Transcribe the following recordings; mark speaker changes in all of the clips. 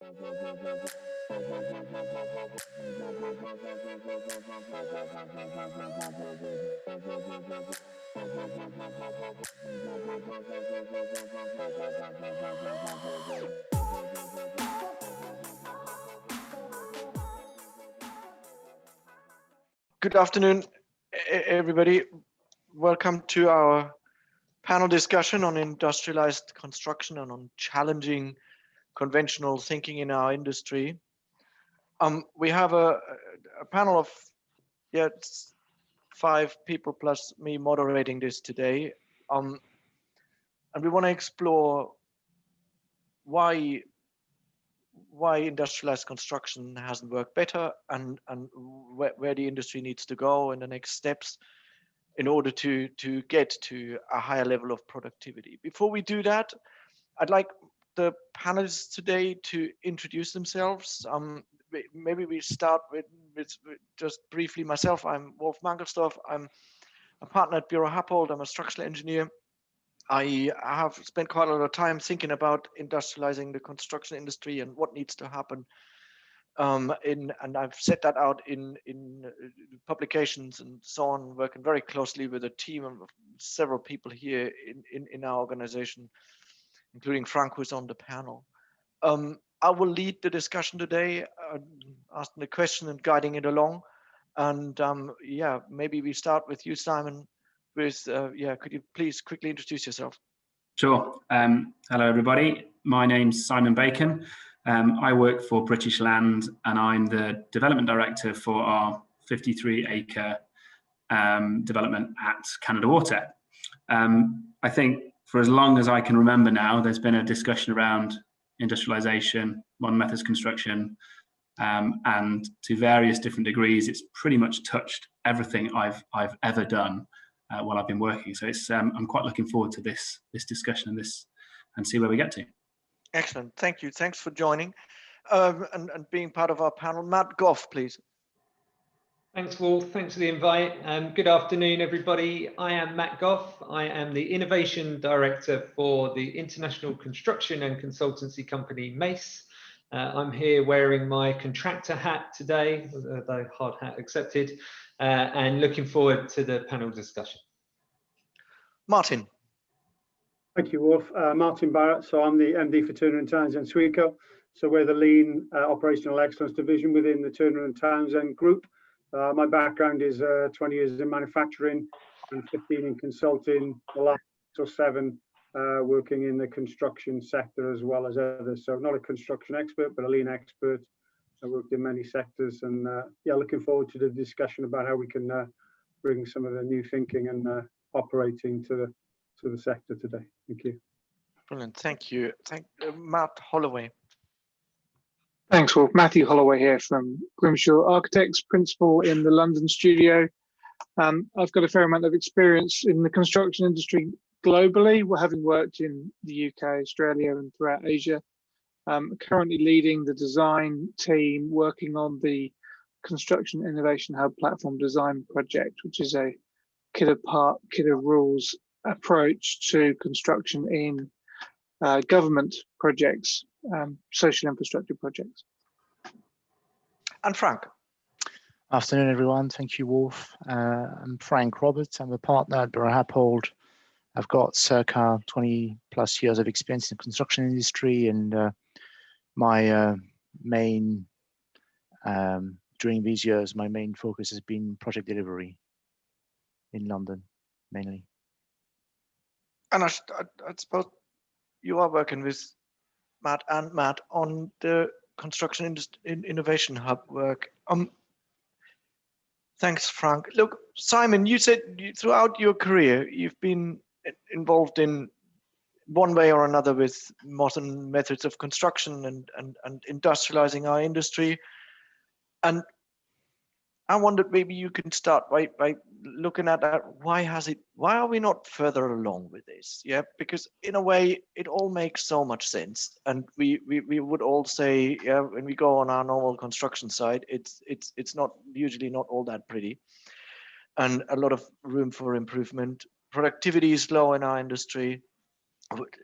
Speaker 1: Good afternoon, everybody. Welcome to our panel discussion on industrialized construction and on challenging conventional thinking in our industry. We have a panel of 5 people plus me moderating this today, and we want to explore why industrialized construction hasn't worked better, and where the industry needs to go in the next steps in order to get to a higher level of productivity. Before we do that, I'd like the panelists today to introduce themselves. Maybe we start with just briefly myself. I'm Wolf Mangelsdorf. I'm a partner at Buro Happold. I'm a structural engineer. I have spent quite a lot of time thinking about industrializing the construction industry and what needs to happen. And I've set that out in publications and so on, working very closely with a team of several people here in our organization, including Franck, who's on the panel. I will lead the discussion today, asking the question and guiding it along. And maybe we start with you, Symon. Could you please quickly introduce yourself?
Speaker 2: Sure. Hello, everybody. My name's Symon Bacon. I work for British Land, and I'm the development director for our 53-acre development at Canada Water. I think for as long as I can remember now, there's been a discussion around industrialization, modern methods construction, and to various different degrees, it's pretty much touched everything I've ever done while I've been working. So it's I'm quite looking forward to this discussion and see where we get to.
Speaker 1: Excellent, thank you. Thanks for joining and being part of our panel. Matt Gough, please.
Speaker 3: Thanks, Wolf. Thanks for the invite. Good afternoon, everybody. I am Matt Gough. I am the Innovation Director for the international construction and consultancy company Mace. I'm here wearing my contractor hat today, although hard hat accepted, and looking forward to the panel discussion.
Speaker 1: Martin.
Speaker 4: Thank you, Wolf. Martin Barrett. So I'm the MD for Turner & Townsend Sweco. So we're the lean operational excellence division within the Turner & Townsend group. My background is 20 years in manufacturing and 15 in consulting, the last 6 or 7 working in the construction sector as well as others. So not a construction expert, but a lean expert. I worked in many sectors, and looking forward to the discussion about how we can bring some of the new thinking and operating to the sector today. Thank you.
Speaker 1: Brilliant, thank you. Matt Holloway.
Speaker 5: Thanks, Wolf. Matthew Holloway here from Grimshaw Architects, principal in the London studio. I've got a fair amount of experience in the construction industry globally, having worked in the UK, Australia, and throughout Asia. Currently leading the design team working on the Construction Innovation Hub platform design project, which is a kit of rules approach to construction in government projects, social infrastructure projects.
Speaker 1: And Franck.
Speaker 6: Afternoon, everyone. Thank you, Wolf. I'm Franck Roberts. I'm a partner at Buro Happold. I've got circa 20 plus years of experience in the construction industry, and my main, during these years, my main focus has been project delivery in London, mainly.
Speaker 1: And I suppose you are working with Matt on the Construction Innovation Hub work. Thanks, Franck. Look, Symon, you said throughout your career, you've been involved in one way or another with modern methods of construction and industrializing our industry. And I wondered maybe you can start by looking at that. Why are we not further along with this? Yeah, because in a way it all makes so much sense. And we would all say, yeah, when we go on our normal construction site, it's usually not all that pretty. And a lot of room for improvement. Productivity is low in our industry.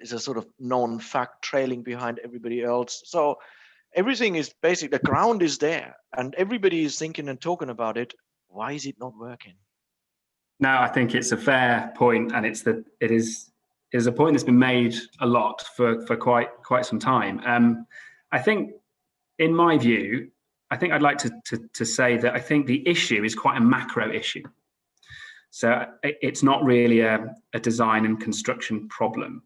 Speaker 1: It's a sort of known fact, trailing behind everybody else. So everything is basically, the ground is there and everybody is thinking and talking about it. Why is it not working?
Speaker 2: No, I think it's a fair point, and it is a point that's been made a lot for quite some time. I think, in my view, I think I'd like to say that I think the issue is quite a macro issue. So it's not really a design and construction problem.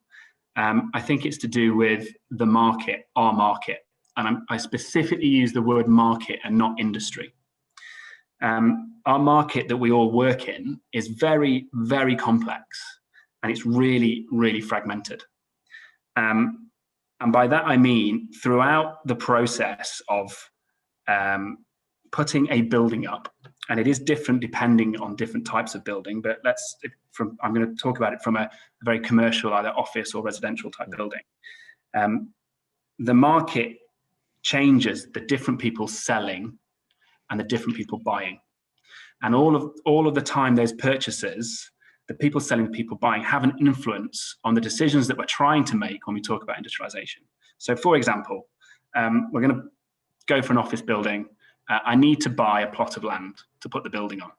Speaker 2: I think it's to do with the market, our market, and I specifically use the word market and not industry. Our market that we all work in is very, very complex, and it's really, really fragmented. And by that I mean, throughout the process of putting a building up, and it is different depending on different types of building, but I'm going to talk about it from a very commercial, either office or residential type building. The market changes the different people selling and the different people buying. And all of the time, those purchasers, the people selling, the people buying, have an influence on the decisions that we're trying to make when we talk about industrialization. So for example, we're going to go for an office building. I need to buy a plot of land to put the building on.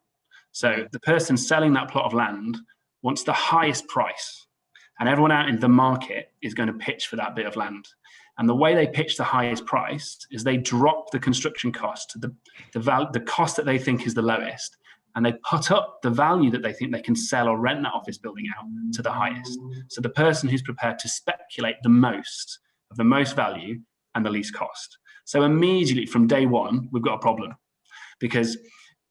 Speaker 2: So the person selling that plot of land wants the highest price, and everyone out in the market is going to pitch for that bit of land. And the way they pitch the highest price is they drop the construction cost to the cost that they think is the lowest, and they put up the value that they think they can sell or rent that office building out to the highest. So the person who's prepared to speculate the most of the most value and the least cost. So immediately from day one, we've got a problem, because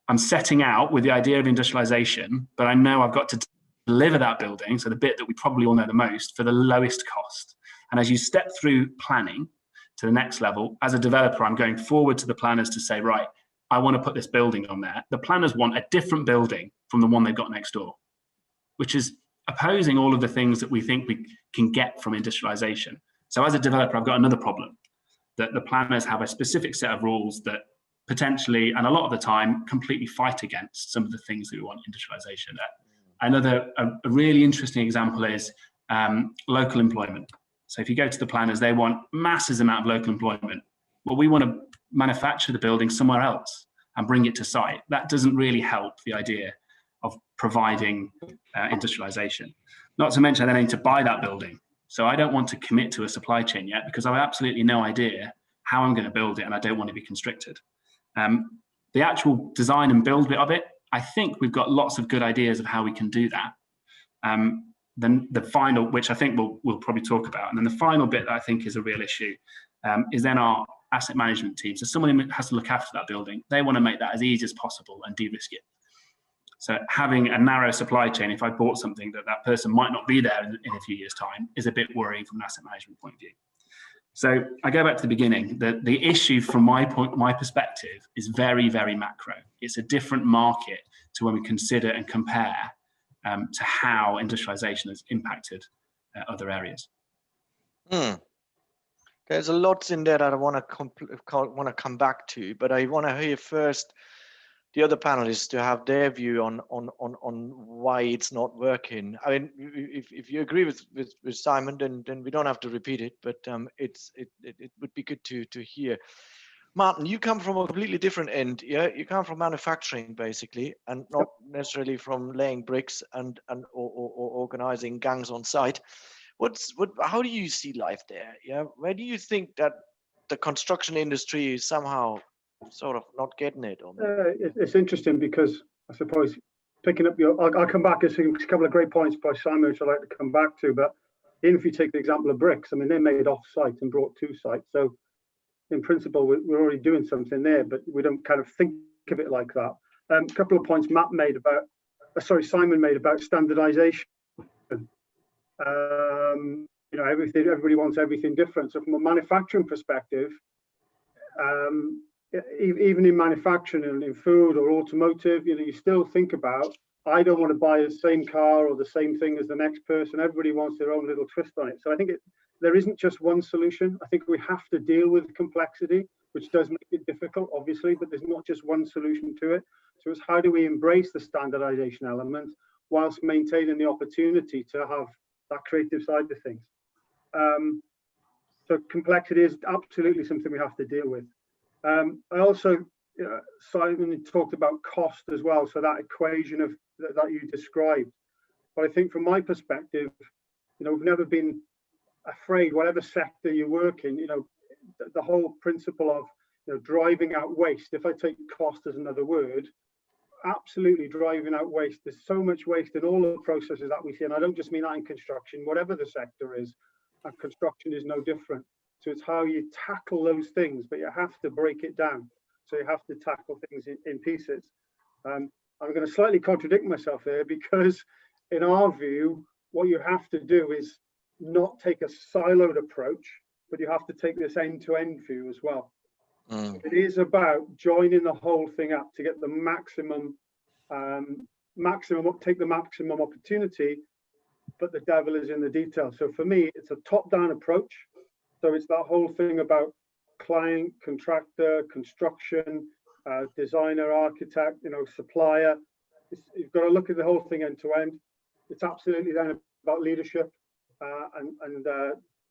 Speaker 2: I'm setting out with the idea of industrialization, but I know I've got to deliver that building, so the bit that we probably all know the most, for the lowest cost. And as you step through planning to the next level, as a developer, I'm going forward to the planners to say, right, I want to put this building on there. The planners want a different building from the one they've got next door, which is opposing all of the things that we think we can get from industrialization. So as a developer, I've got another problem, that the planners have a specific set of rules that potentially, and a lot of the time, completely fight against some of the things that we want industrialization at. A really interesting example is local employment. So if you go to the planners, they want massive amount of local employment. Well, we want to manufacture the building somewhere else and bring it to site. That doesn't really help the idea of providing industrialization. Not to mention, I then need to buy that building. So I don't want to commit to a supply chain yet, because I have absolutely no idea how I'm going to build it, and I don't want to be constricted. The actual design and build bit of it, I think we've got lots of good ideas of how we can do that. Then the final, which I think we'll probably talk about, and then the final bit that I think is a real issue, is then our asset management team. So someone who has to look after that building, they want to make that as easy as possible and de-risk it. So having a narrow supply chain, if I bought something that person might not be there in a few years' time, is a bit worrying from an asset management point of view. So I go back to the beginning. The issue from my perspective is very, very macro. It's a different market to when we consider and compare to how industrialization has impacted other areas.
Speaker 1: There's a lot in there that I want to come back to, but I want to hear first the other panelists to have their view on why it's not working. I mean, if you agree with Symon, then we don't have to repeat it, but it would be good to hear. Martin, you come from a completely different end. Yeah, you come from manufacturing basically, and not necessarily from laying bricks and or organizing gangs on site. How do you see life there? Yeah, where do you think that the construction industry is somehow sort of not getting it?
Speaker 4: It's interesting, because I suppose picking up I'll come back to a couple of great points by Symon, which I'd like to come back to. But even if you take the example of bricks, I mean, they're made off site and brought to site. So in principle, we're already doing something there, but we don't kind of think of it like that. A couple of points Symon made about standardization. Everybody wants everything different. So from a manufacturing perspective, even in manufacturing and in food or automotive, you still think about, I don't want to buy the same car or the same thing as the next person. Everybody wants their own little twist on it. So I think there isn't just one solution. I think we have to deal with complexity, which does make it difficult, obviously, but there's not just one solution to it. So it's how do we embrace the standardization element whilst maintaining the opportunity to have that creative side of things. So complexity is absolutely something we have to deal with. I also, Simon talked about cost as well. So that equation of that you described. But I think from my perspective, we've never been afraid, whatever sector you work in, the whole principle of, driving out waste. If I take cost as another word, absolutely driving out waste. There's so much waste in all the processes that we see. And I don't just mean that in construction, whatever the sector is, and construction is no different. So it's how you tackle those things, but you have to break it down. So you have to tackle things in pieces. I'm going to slightly contradict myself here, because in our view, what you have to do is not take a siloed approach, but you have to take this end-to-end view as well. It is about joining the whole thing up to get the maximum, take the maximum opportunity, but the devil is in the detail. So for me, it's a top-down approach. So it's that whole thing about client, contractor, construction, designer, architect, supplier. You've got to look at the whole thing end to end. It's absolutely then about leadership and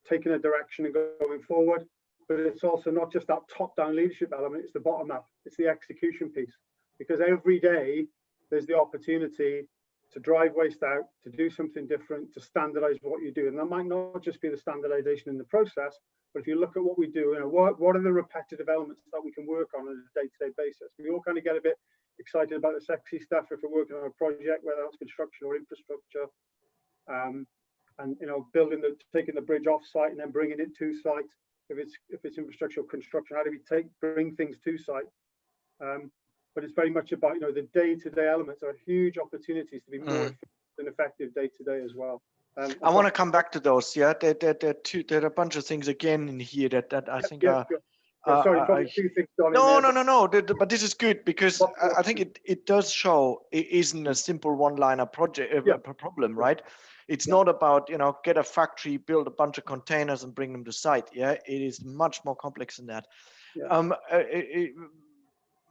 Speaker 4: taking a direction and going forward. But it's also not just that top-down leadership element, it's the bottom-up, it's the execution piece. Because every day there's the opportunity to drive waste out, to do something different, to standardize what you do. And that might not just be the standardization in the process, but if you look at what we do, what are the repetitive elements that we can work on a day-to-day basis? We all kind of get a bit excited about the sexy stuff if we're working on a project, whether that's construction or infrastructure, and taking the bridge off site and then bringing it to site. If it's infrastructure or construction, how do we bring things to site? But it's very much about the day-to-day elements are huge opportunities to be more efficient and effective day-to-day as well.
Speaker 1: I want to come back to those. Yeah, there are a bunch of things again in here that I think are.
Speaker 4: Sorry, probably two things.
Speaker 1: No. But this is good, because I think it does show it isn't a simple one-liner project problem, right? It's not about get a factory, build a bunch of containers, and bring them to site. Yeah, it is much more complex than that.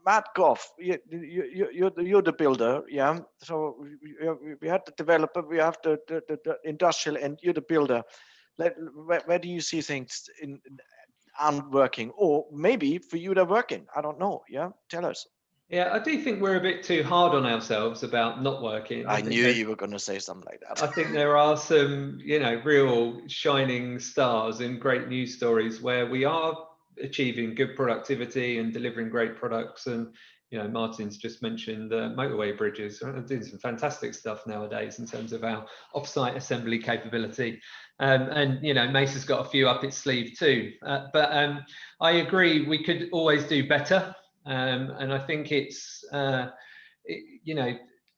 Speaker 1: Matt Gough, you're the builder, yeah. So we had the developer, we have the industrial, and you're the builder. Where do you see things aren't working, or maybe for you they're working? I don't know. Yeah, tell us.
Speaker 3: Yeah, I do think we're a bit too hard on ourselves about not working.
Speaker 1: I knew you were going to say something like that.
Speaker 3: I think there are some, real shining stars and great news stories where we are achieving good productivity and delivering great products. And Martin's just mentioned motorway bridges. We're doing some fantastic stuff nowadays in terms of our off-site assembly capability. And Mace has got a few up its sleeve too. But I agree, we could always do better. And I think it's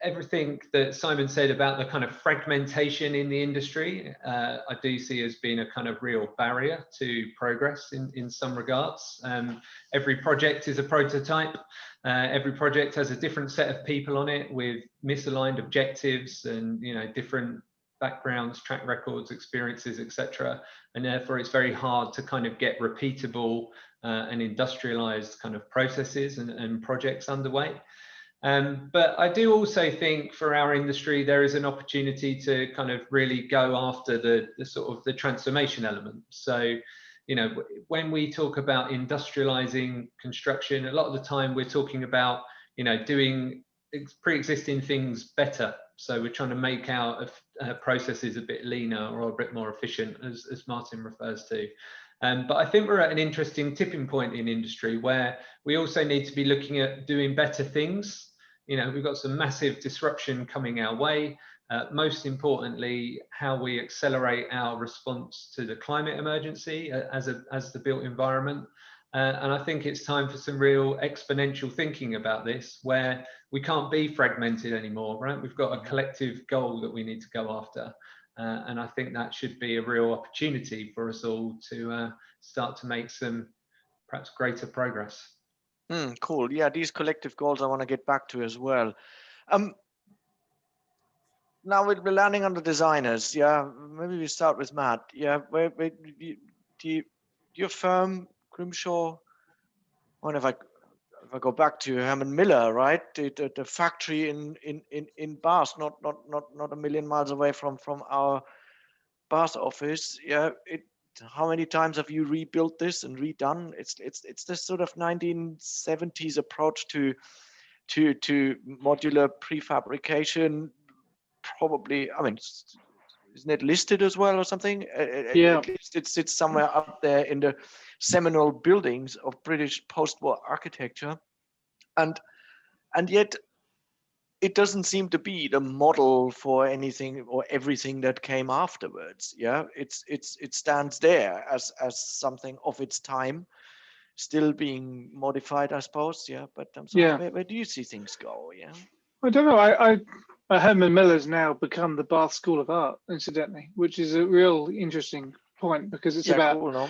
Speaker 3: everything that Simon said about the kind of fragmentation in the industry, I do see as being a kind of real barrier to progress in some regards. Every project is a prototype. Every project has a different set of people on it with misaligned objectives and different backgrounds, track records, experiences, etc. And therefore it's very hard to kind of get repeatable and industrialized kind of processes and projects underway. But I do also think for our industry, there is an opportunity to kind of really go after the sort of the transformation element. So, when we talk about industrializing construction, a lot of the time we're talking about, doing pre-existing things better. So we're trying to make our processes a bit leaner or a bit more efficient, as Martin refers to. But I think we're at an interesting tipping point in industry where we also need to be looking at doing better things. We've got some massive disruption coming our way. Most importantly, how we accelerate our response to the climate emergency as the built environment. And I think it's time for some real exponential thinking about this, where we can't be fragmented anymore, right? We've got a collective goal that we need to go after. And I think that should be a real opportunity for us all to start to make some perhaps greater progress.
Speaker 1: Cool. Yeah, these collective goals I want to get back to as well. Now we're landing on the designers. Yeah, maybe we start with Matt. Yeah, where your firm, Grimshaw, or if I go back to Herman Miller, right? The factory in Bath, not a million miles away from our Bath office. Yeah, how many times have you rebuilt this and redone? It's this sort of 1970s approach to modular prefabrication. Probably, I mean, isn't it listed as well or something?
Speaker 5: Yeah.
Speaker 1: At least it sits somewhere up there in the seminal buildings of British post-war architecture, and yet it doesn't seem to be the model for anything or everything that came afterwards. Yeah, it stands there as something of its time, still being modified, I suppose. Yeah, but so
Speaker 5: Yeah.
Speaker 1: where do you see things go? Yeah,
Speaker 5: I don't know. Herman Miller's now become the Bath School of Art, incidentally, which is a real interesting point, because it's about
Speaker 1: cool, no?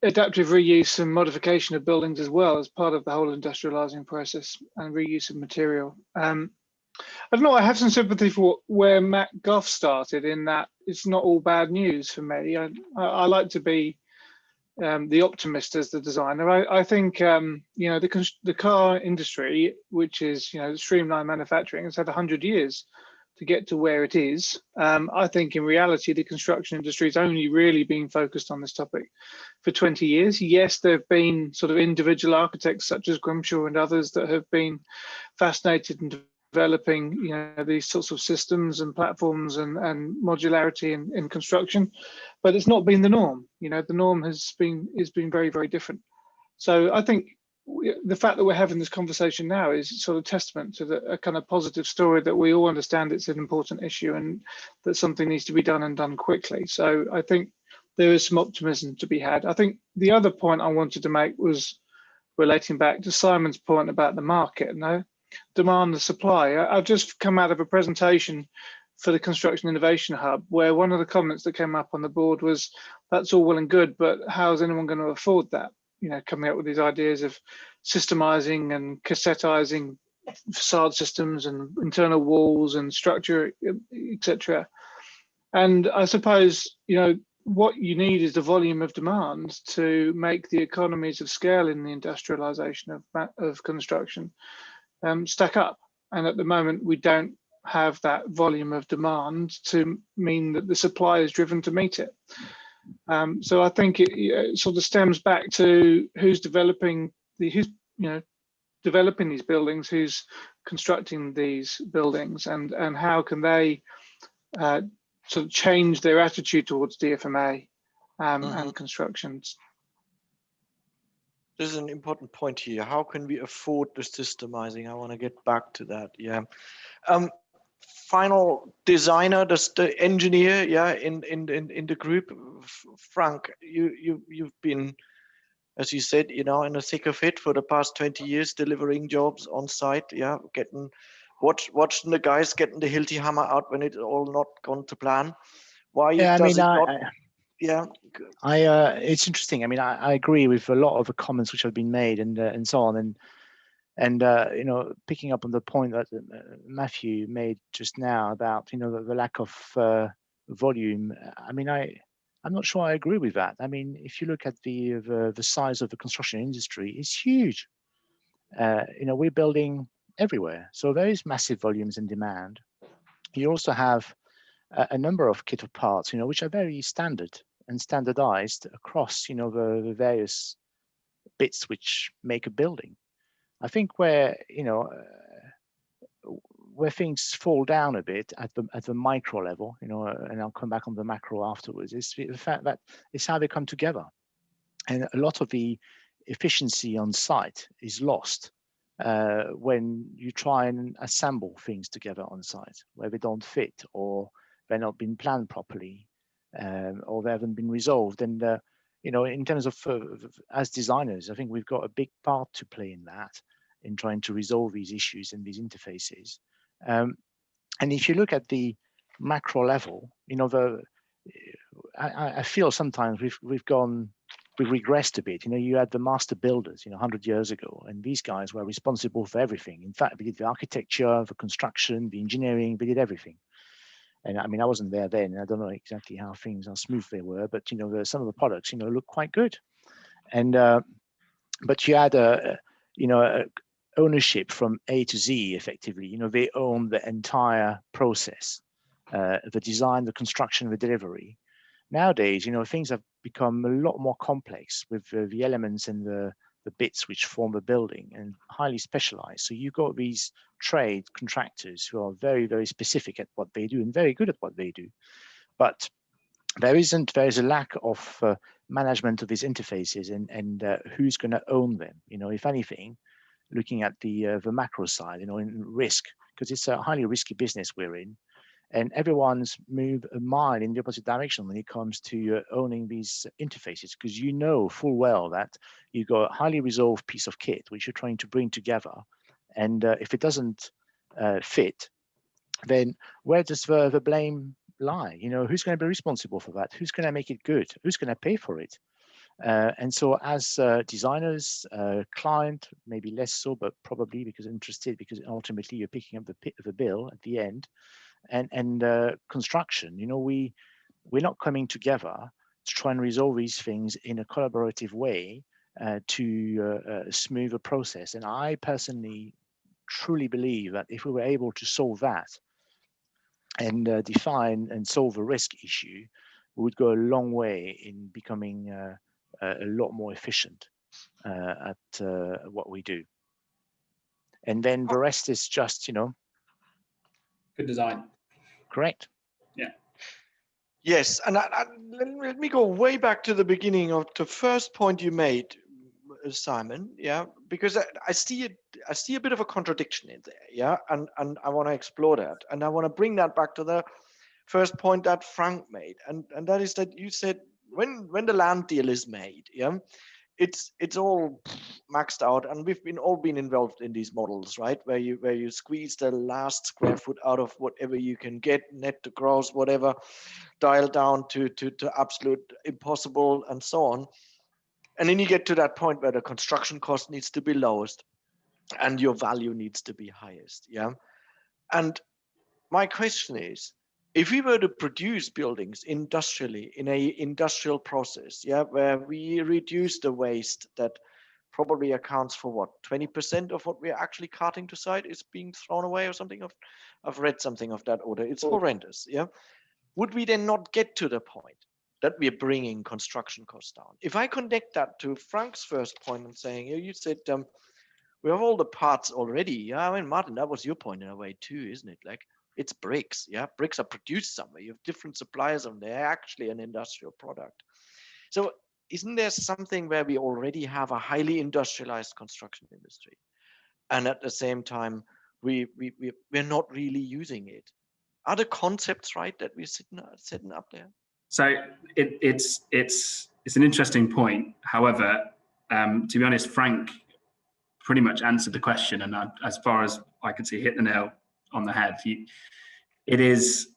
Speaker 5: Adaptive reuse and modification of buildings as well as part of the whole industrializing process, and reuse of material. I don't know, I have some sympathy for where Matt Gough started, in that it's not all bad news for me. I like to be the optimist as the designer. I think the car industry, which is streamlined manufacturing, has had 100 years to get to where it is. I think in reality, the construction industry has only really been focused on this topic for 20 years. Yes, there have been sort of individual architects such as Grimshaw and others that have been fascinated in developing these sorts of systems and platforms and modularity in construction, but it's not been the norm. The norm has been very, very different. So I think the fact that we're having this conversation now is sort of testament to a kind of positive story, that we all understand it's an important issue and that something needs to be done, and done quickly. So I think there is some optimism to be had. I think the other point I wanted to make was relating back to Simon's point about the market, demand and supply. I've just come out of a presentation for the Construction Innovation Hub, where one of the comments that came up on the board was, that's all well and good, but how is anyone going to afford that? Coming up with these ideas of systemizing and cassettizing facade systems and internal walls and structure, etc. And I suppose, what you need is the volume of demand to make the economies of scale in the industrialization of construction stack up. And at the moment, we don't have that volume of demand to mean that the supply is driven to meet it. So I think it sort of stems back to who's developing these buildings, who's constructing these buildings, and how can they sort of change their attitude towards DFMA and constructions.
Speaker 1: This is an important point here. How can we afford the systemizing? I want to get back to that. Yeah. Final designer, the engineer, in the group. Franck, you've been, as you said, in the thick of it for the past 20 years, delivering jobs on site. Yeah, watching the guys getting the Hilti hammer out when it's all not gone to plan. Why does it not? Yeah,
Speaker 6: it's interesting. I mean, I agree with a lot of the comments which have been made and so on, and picking up on the point that Matthew made just now about the lack of volume. I mean, I'm not sure I agree with that. I mean, if you look at the size of the construction industry, it's huge. We're building everywhere, so there is massive volumes in demand. You also have a number of kit of parts, which are very standard and standardized across, the various bits which make a building. I think where things fall down a bit at the micro level, and I'll come back on the macro afterwards, is the fact that it's how they come together, and a lot of the efficiency on site is lost when you try and assemble things together on site where they don't fit, or they're not been planned properly, or they haven't been resolved. And in terms of as designers, I think we've got a big part to play in that, in trying to resolve these issues and these interfaces. And if you look at the macro level, I feel sometimes we've regressed a bit. You had the master builders, 100 years ago, and these guys were responsible for everything. In fact, they did the architecture, the construction, the engineering, they did everything. And I mean, I wasn't there then. I don't know exactly how smooth they were, but some of the products, look quite good. And but you had a ownership from A to Z, effectively. They own the entire process, the design, the construction, the delivery. Nowadays, things have become a lot more complex with the elements and the bits which form a building, and highly specialized. So you've got these trade contractors who are very, very specific at what they do and very good at what they do. But there is a lack of management of these interfaces and who's going to own them. If anything, looking at the macro side, in risk, because it's a highly risky business we're in, and everyone's moved a mile in the opposite direction when it comes to owning these interfaces, because full well that you've got a highly resolved piece of kit which you're trying to bring together, and if it doesn't fit, then where does the blame lie? Who's going to be responsible for that? Who's going to make it good? Who's going to pay for it? And so as designers, client, maybe less so, but probably because interested, because ultimately you're picking up the bill at the end, and construction, we're not coming together to try and resolve these things in a collaborative way to smooth a process. And I personally truly believe that if we were able to solve that and define and solve a risk issue, we would go a long way in becoming a lot more efficient at what we do. And then the rest is just,
Speaker 2: Good design.
Speaker 6: Correct.
Speaker 2: Yeah.
Speaker 1: Yes, and let me go way back to the beginning of the first point you made, Symon. Yeah, because I see a bit of a contradiction in there. Yeah, and I want to explore that, and I want to bring that back to the first point that Franck made, and that is that you said when the land deal is made, yeah, it's all maxed out, and we've all been involved in these models, right? Where you squeeze the last square foot out of whatever you can get, net to gross, whatever, dial down to absolute impossible, and so on. And then you get to that point where the construction cost needs to be lowest, and your value needs to be highest. Yeah. And my question is, if we were to produce buildings industrially in a industrial process, yeah, where we reduce the waste that probably accounts for what, 20% of what we're actually carting to site is being thrown away or something. I've read something of that order. It's horrendous. Yeah. Would we then not get to the point that we're bringing construction costs down? If I connect that to Franck's first point and saying, you said we have all the parts already. Yeah, I mean, Martin, that was your point in a way too, isn't it? Like, it's bricks. Yeah, bricks are produced somewhere. You have different suppliers on there, actually an industrial product. So isn't there something where we already have a highly industrialized construction industry, and at the same time we're not really using it? Are the concepts right that we're setting up there?
Speaker 2: So it's an interesting point. However, to be honest, Franck pretty much answered the question, and as far as I could see, hit the nail on the head. It is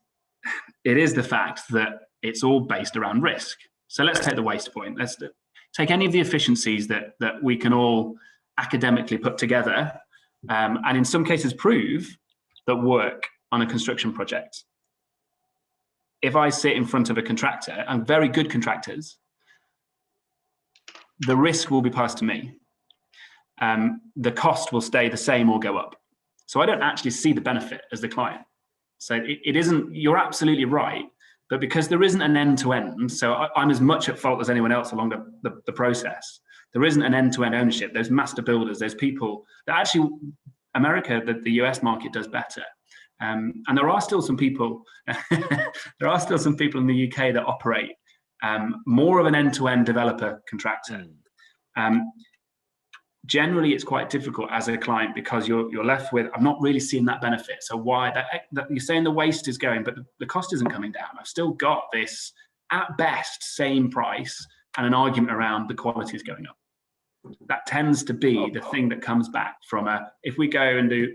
Speaker 2: the fact that it's all based around risk. So let's take the waste point. Let's take any of the efficiencies that we can all academically put together, and in some cases prove that work on a construction project. If I sit in front of a contractor, and very good contractors, the risk will be passed to me. The cost will stay the same or go up. So I don't actually see the benefit as the client. So it isn't, you're absolutely right, but because there isn't an end-to-end, so I'm as much at fault as anyone else along the process. There isn't an end-to-end ownership. There's master builders, there's people that actually, America, the US market does better. And there are still some people, in the UK that operate more of an end-to-end developer contractor. Generally, it's quite difficult as a client because you're left with, I'm not really seeing that benefit. So why that you're saying the waste is going, but the cost isn't coming down. I've still got this, at best, same price and an argument around the quality is going up. That tends to be the thing that comes back from if we go and do,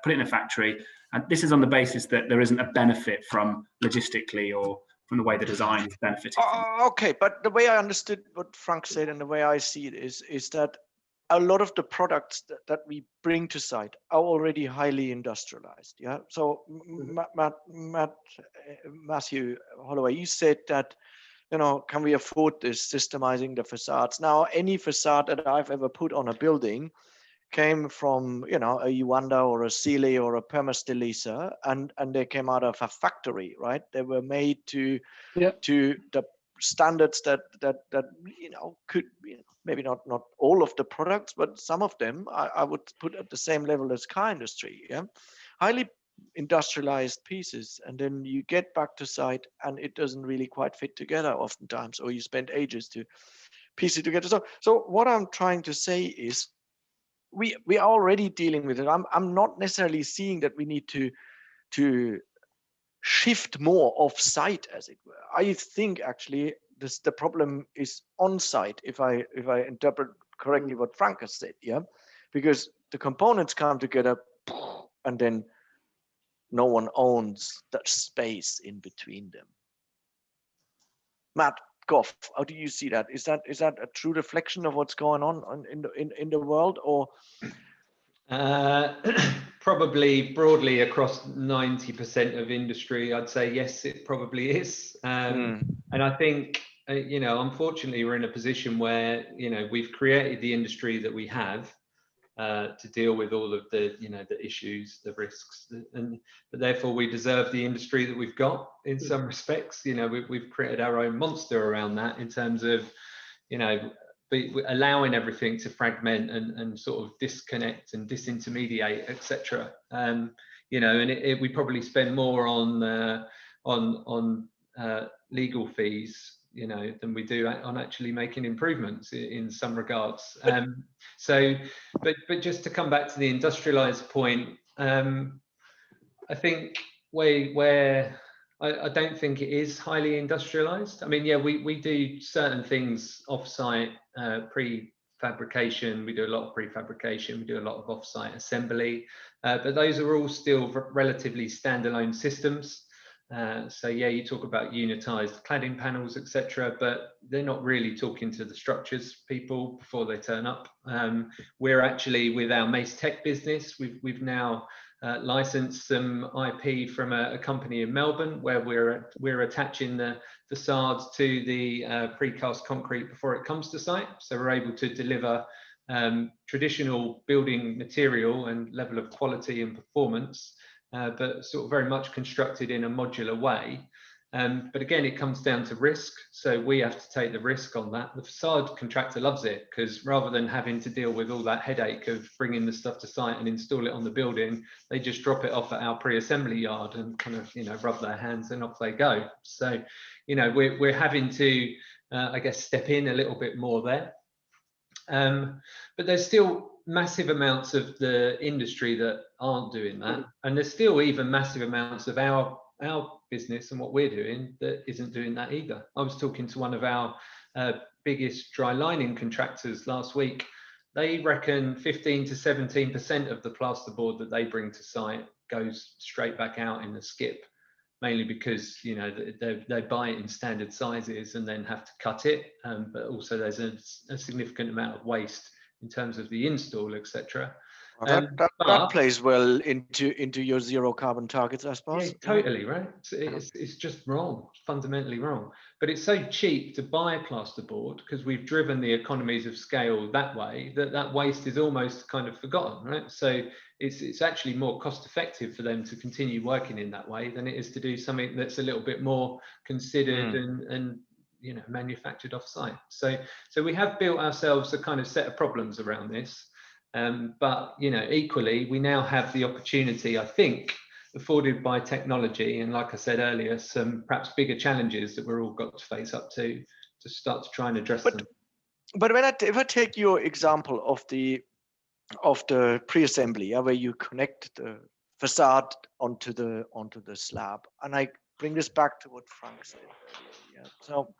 Speaker 2: put it in a factory, and this is on the basis that there isn't a benefit from logistically or from the way the design is benefiting.
Speaker 1: Okay, but the way I understood what Franck said and the way I see it is that a lot of the products that we bring to site are already highly industrialized. Yeah. So Matthew Holloway, you said that, can we afford this systemizing the facades? Now, any facade that I've ever put on a building came from, you know, a Uwanda or a Sealy or a Permastilisa, and they came out of a factory, right? They were made to the standards that you know could, you know, maybe not all of the products, but some of them I would put at the same level as car industry. Yeah, highly industrialized pieces, and then you get back to site and it doesn't really quite fit together oftentimes, or you spend ages to piece it together. So what I'm trying to say is we are already dealing with it. I'm not necessarily seeing that we need to shift more off site, as it were. I think actually the problem is on site, if I interpret correctly what Franck has said. Yeah, because the components come together and then no one owns that space in between them. Matt, Gough, how do you see that? Is that a true reflection of what's going on in the world, or?
Speaker 3: Probably broadly across 90% of industry, I'd say yes, it probably is. And I think, you know, unfortunately, we're in a position where, you know, we've created the industry that we have to deal with all of the, you know, the issues, the risks, but therefore we deserve the industry that we've got in some respects. You know, we've created our own monster around that in terms of, you know, allowing everything to fragment and sort of disconnect and disintermediate, etc. You know, and we probably spend more on legal fees, you know, than we do on actually making improvements in some regards. So, but just to come back to the industrialized point, I think where I don't think it is highly industrialized. I mean, yeah, we do certain things off-site, pre-fabrication. We do a lot of pre-fabrication. We do a lot of off-site assembly, but those are all still relatively standalone systems. So yeah, you talk about unitized cladding panels, etc., but they're not really talking to the structures people before they turn up. We're actually, with our Mace Tech business, we've now licensed some IP from a company in Melbourne, where we're attaching the facades to the precast concrete before it comes to site. So we're able to deliver traditional building material and level of quality and performance, but sort of very much constructed in a modular way. But again, it comes down to risk. So we have to take the risk on that. The facade contractor loves it, because rather than having to deal with all that headache of bringing the stuff to site and install it on the building, they just drop it off at our pre-assembly yard and kind of, you know, rub their hands and off they go. So, you know, we're having to, I guess, step in a little bit more there. But there's still massive amounts of the industry that aren't doing that. And there's still even massive amounts of our business and what we're doing that isn't doing that either. I was talking to one of our biggest dry lining contractors last week. They reckon 15 to 17% of the plasterboard that they bring to site goes straight back out in the skip, mainly because, you know, they buy it in standard sizes and then have to cut it. But also there's a significant amount of waste in terms of the install, etc.
Speaker 1: That plays well into your zero carbon targets, I suppose.
Speaker 3: Yeah, totally, right? It's just wrong, fundamentally wrong. But it's so cheap to buy plasterboard, because we've driven the economies of scale that way, that waste is almost kind of forgotten, right? So it's actually more cost effective for them to continue working in that way than it is to do something that's a little bit more considered and you know, manufactured off-site. So we have built ourselves a kind of set of problems around this. But, you know, equally, we now have the opportunity, I think, afforded by technology, and like I said earlier, some perhaps bigger challenges that we're all got to face up to start to try and address them.
Speaker 1: But if I take your example of the pre-assembly, where you connect the facade onto the slab, and I bring this back to what Franck said earlier. Yeah. So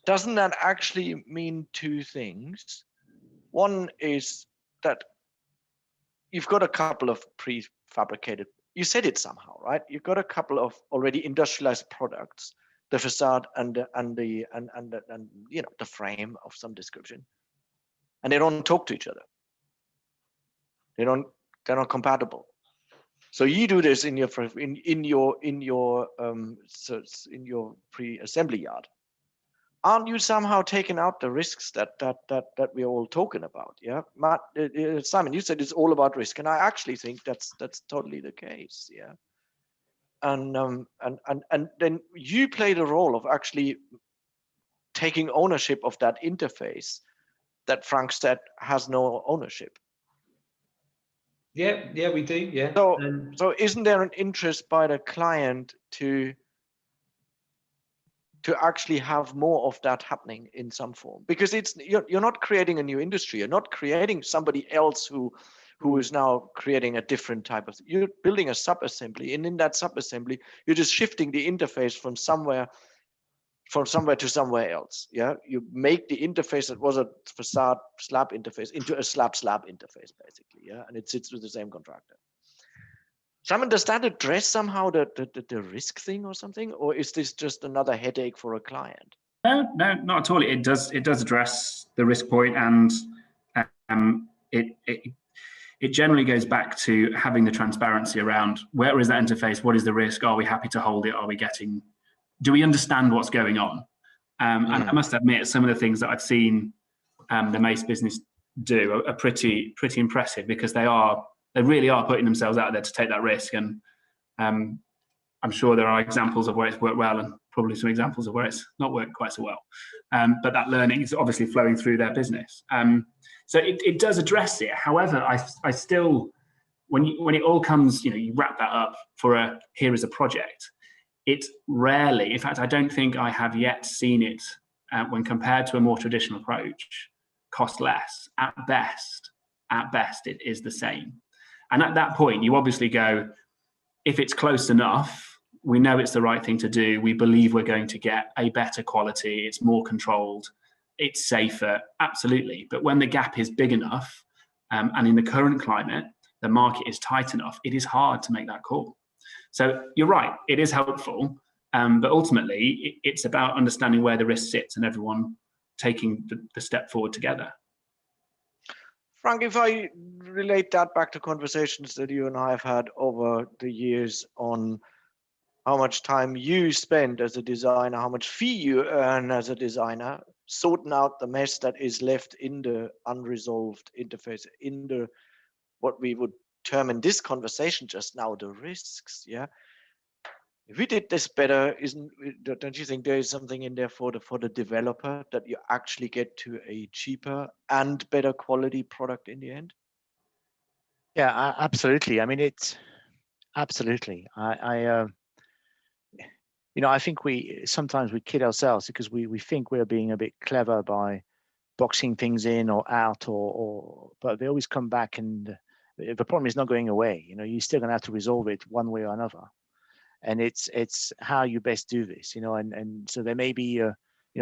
Speaker 1: doesn't that actually mean two things? One is that you've got a couple of prefabricated, you said it somehow, right? You've got a couple of already industrialized products, the facade and you know, the frame of some description, and they don't talk to each other. They're not compatible. So you do this in your pre-assembly yard, aren't you somehow taking out the risks that we're all talking about? Yeah, Matt, Simon, you said it's all about risk, and I actually think that's totally the case. Yeah, and then you play the role of actually taking ownership of that interface that Franck said has no ownership.
Speaker 3: Yeah, we do. Yeah.
Speaker 1: So isn't there an interest by the client to actually have more of that happening in some form? Because you're not creating a new industry. You're not creating somebody else who is now creating a different type of. You're building a sub-assembly, and in that sub-assembly, you're just shifting the interface from somewhere to somewhere else. Yeah, you make the interface that was a facade slab interface into a slab interface, basically. Yeah, and it sits with the same contractor. Simon, does that address somehow the risk thing or something, or is this just another headache for a client?
Speaker 2: No, not at all. It does address the risk point, and it generally goes back to having the transparency around where is that interface, what is the risk, are we happy to hold it, do we understand what's going on? And I must admit, some of the things that I've seen the Mace business do are pretty impressive, because they really are putting themselves out there to take that risk. And I'm sure there are examples of where it's worked well, and probably some examples of where it's not worked quite so well. But that learning is obviously flowing through their business. So it does address it. However, I still, when it all comes, you wrap that up for here is a project. It rarely, in fact, I don't think I have yet seen it, when compared to a more traditional approach, cost less. At best, it is the same. And at that point, you obviously go, if it's close enough, we know it's the right thing to do. We believe we're going to get a better quality. It's more controlled. It's safer. Absolutely. But when the gap is big enough, and in the current climate, the market is tight enough, it is hard to make that call. So you're right, it is helpful, but ultimately it's about understanding where the risk sits and everyone taking the step forward together.
Speaker 1: Franck, if I relate that back to conversations that you and I have had over the years on how much time you spend as a designer, how much fee you earn as a designer, sorting out the mess that is left in the unresolved interface, in the what we would term in this conversation just now, the risks. Yeah, if we did this better, don't you think there is something in there for the developer, that you actually get to a cheaper and better quality product in the end?
Speaker 6: Yeah, absolutely. I mean, it's absolutely. I think sometimes we kid ourselves, because we think we're being a bit clever by boxing things in or out, but they always come back, and the problem is not going away. You're still going to have to resolve it one way or another, and it's how you best do this. And so there may be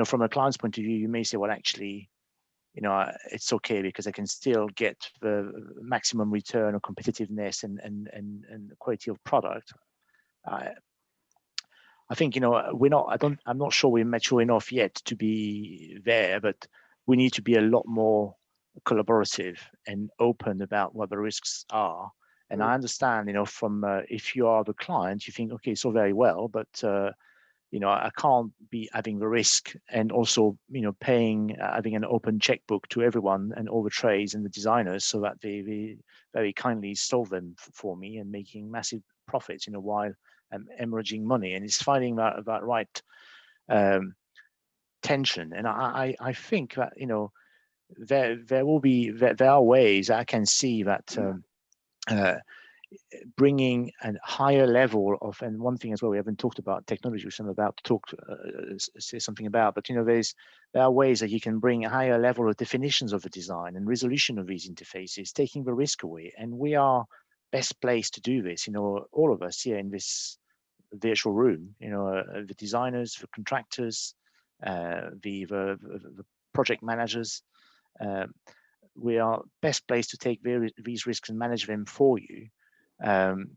Speaker 6: from a client's point of view, you may say, well, actually, it's okay because I can still get the maximum return or competitiveness and the quality of product. I think I'm not sure we're mature enough yet to be there, but we need to be a lot more collaborative and open about what the risks are. And I understand, from if you are the client, you think, okay, it's all very well, but I can't be having the risk and also having an open checkbook to everyone and all the trades and the designers, so that they very kindly solve them for me and making massive profits, while hemorrhaging money. And it's finding that right tension. And I think that there are ways I can see that bringing a higher level of, and one thing as well we haven't talked about technology, which I'm about to say something about, but there are ways that you can bring a higher level of definitions of the design and resolution of these interfaces, taking the risk away. And we are best placed to do this, all of us here in this virtual room, the designers, the contractors, the project managers. We are best placed to take these risks and manage them for you. And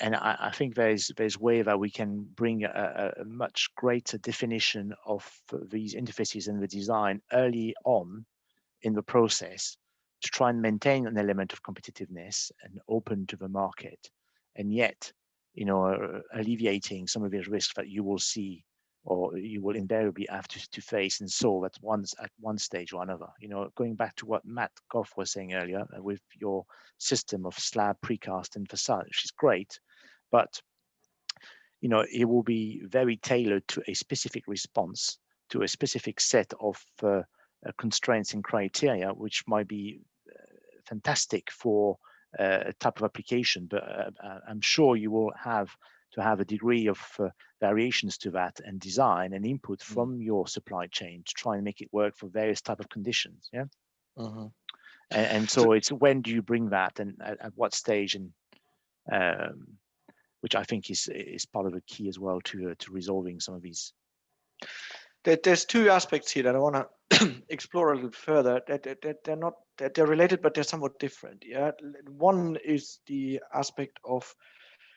Speaker 6: I think there's way that we can bring a much greater definition of these interfaces and the design early on in the process, to try and maintain an element of competitiveness and open to the market, and yet alleviating some of these risks that you will see or you will invariably have to face and solve at one stage or another. You know, going back to what Matt Gough was saying earlier with your system of slab, precast, and facade, which is great, but you know, it will be very tailored to a specific response, to a specific set of constraints and criteria, which might be fantastic for a type of application, but I'm sure you will have to have a degree of variations to that and design and input from your supply chain to try and make it work for various type of conditions. Yeah. And so it's when do you bring that, and at what stage, and which I think is part of the key as well to resolving some of these.
Speaker 1: There's two aspects here that I want to explore a little further. They're related, but they're somewhat different. Yeah. One is the aspect of,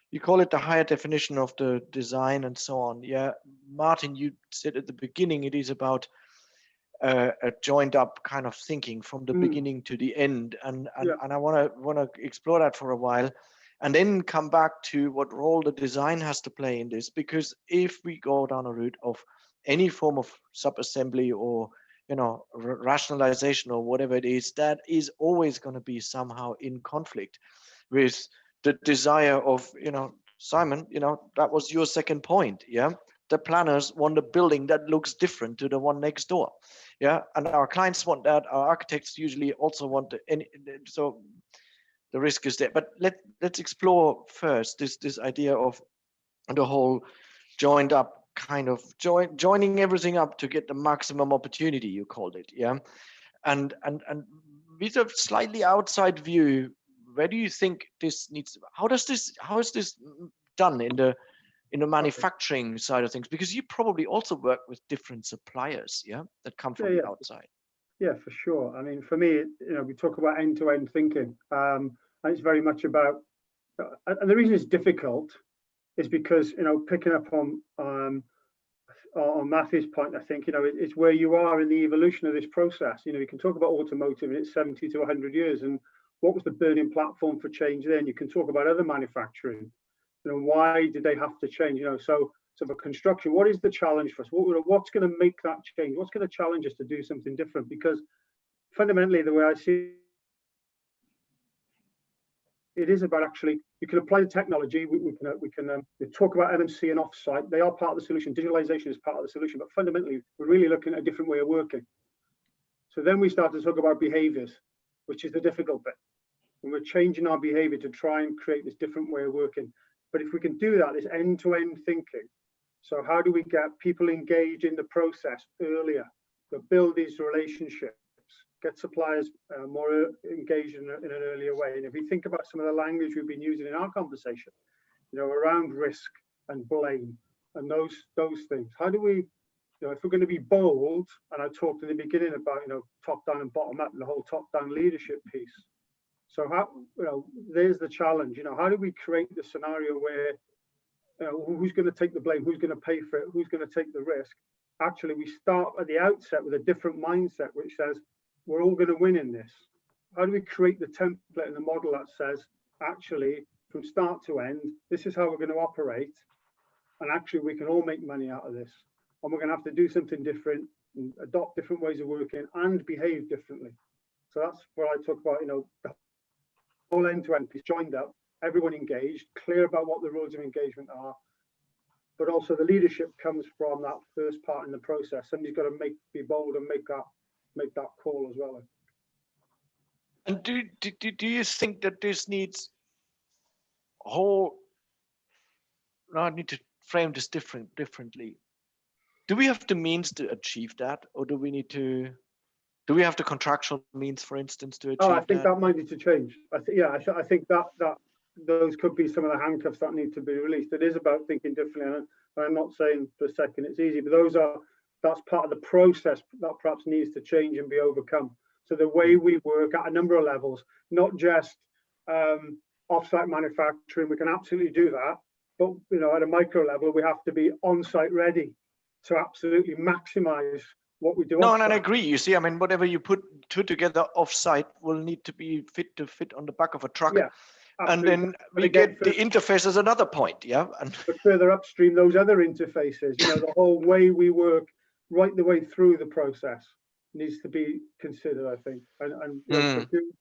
Speaker 1: you call it the higher definition of the design and so on. Yeah, Martin, you said at the beginning it is about a joined up kind of thinking from the beginning to the end, and I want to explore that for a while, and then come back to what role the design has to play in this. Because if we go down a route of any form of sub-assembly or, you know, rationalization or whatever it is, that is always going to be somehow in conflict with the desire of, you know, Symon, you know, that was your second point. Yeah, the planners want a building that looks different to the one next door. Yeah, and our clients want that. Our architects usually also want so the risk is there. But let's explore first this idea of the whole joined up kind of joining everything up to get the maximum opportunity, you called it. Yeah, and with a slightly outside view, where do you think this needs? How is this done in the manufacturing side of things? Because you probably also work with different suppliers, yeah, that come from the outside.
Speaker 4: Yeah, for sure. I mean, for me, you know, we talk about end-to-end thinking, and it's very much about. And the reason it's difficult is because, you know, picking up on Matthew's point, I think, you know, it's where you are in the evolution of this process. You know, you can talk about automotive and it's 70 to 100 years, and what was the burning platform for change then? You can talk about other manufacturing. You know, why did they have to change? You know, so for construction, what is the challenge for us? What's going to make that change? What's going to challenge us to do something different? Because fundamentally, the way I see it is about, actually, you can apply the technology. We can talk about NMC and offsite. They are part of the solution. Digitalization is part of the solution, but fundamentally, we're really looking at a different way of working. So then we start to talk about behaviors, which is the difficult bit. And we're changing our behavior to try and create this different way of working. But if we can do that, it's end-to-end thinking. So how do we get people engaged in the process earlier, to build these relationships, get suppliers more engaged in an earlier way? And if we think about some of the language we've been using in our conversation, you know, around risk and blame and those things, how do we, you know, if we're going to be bold, and I talked in the beginning about, you know, top down and bottom up and the whole top down leadership piece. So how, you know, there's the challenge. You know, how do we create the scenario where, you know, who's going to take the blame, who's going to pay for it, who's going to take the risk? Actually, we start at the outset with a different mindset, which says we're all going to win in this. How do we create the template and the model that says, actually, from start to end, this is how we're going to operate, and actually we can all make money out of this, and we're going to have to do something different and adopt different ways of working and behave differently. So that's what I talk about, you know, the whole end-to-end piece, joined up, everyone engaged, clear about what the rules of engagement are, but also the leadership comes from that first part in the process. Somebody's got to be bold and make that call as well.
Speaker 1: And do you think that this needs whole? No, I need to frame this differently. Do we have the means to achieve that, or do we need to? Do we have the contractual means, for instance, to achieve that?
Speaker 4: I think that might need to change. I think that those could be some of the handcuffs that need to be released. It is about thinking differently, and I'm not saying for a second it's easy, but that's part of the process that perhaps needs to change and be overcome. So the way we work at a number of levels, not just off-site manufacturing, we can absolutely do that, but, you know, at a micro level, we have to be on-site ready to absolutely maximize what we do.
Speaker 1: No, and I agree. You see, I mean, whatever you put together off-site will need to be fit on the back of a truck.
Speaker 4: Yeah.
Speaker 1: And then
Speaker 4: But
Speaker 1: again, the interface is another point, yeah.
Speaker 4: But further upstream, those other interfaces, the whole way we work right the way through the process needs to be considered, I think. And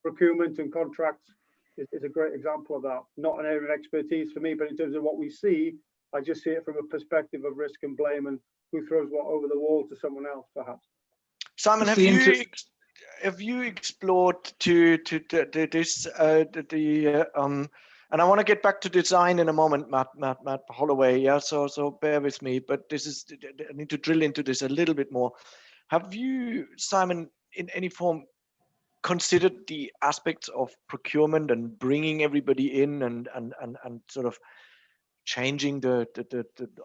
Speaker 4: procurement and contracts is a great example of that. Not an area of expertise for me, but in terms of what we see, I just see it from a perspective of risk and blame and who throws what over the wall to someone else, perhaps.
Speaker 1: Symon, have you explored to this and I want to get back to design in a moment, Matt Holloway. Yeah, so bear with me, but I need to drill into this a little bit more. Have you, Symon, in any form considered the aspects of procurement and bringing everybody in and sort of changing the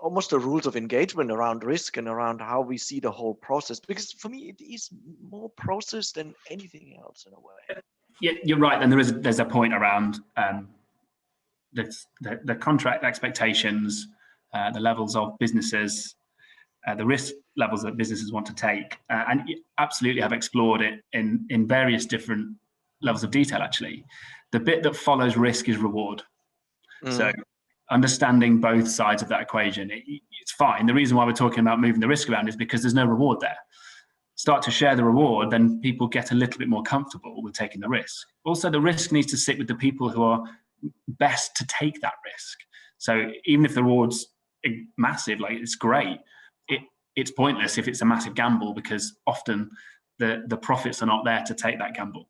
Speaker 1: almost the rules of engagement around risk and around how we see the whole process? Because for me, it is more process than anything else in a way.
Speaker 2: Yeah, you're right, and there's a point around the contract expectations, the levels of businesses, the risk levels that businesses want to take, and you absolutely have explored it in various different levels of detail. Actually, the bit that follows risk is reward. So understanding both sides of that equation, it's fine. The reason why we're talking about moving the risk around is because there's no reward there. Start to share the reward, then people get a little bit more comfortable with taking the risk. Also, the risk needs to sit with the people who are best to take that risk. So even if the reward's massive, like it's great, it's pointless if it's a massive gamble, because often the profits are not there to take that gamble.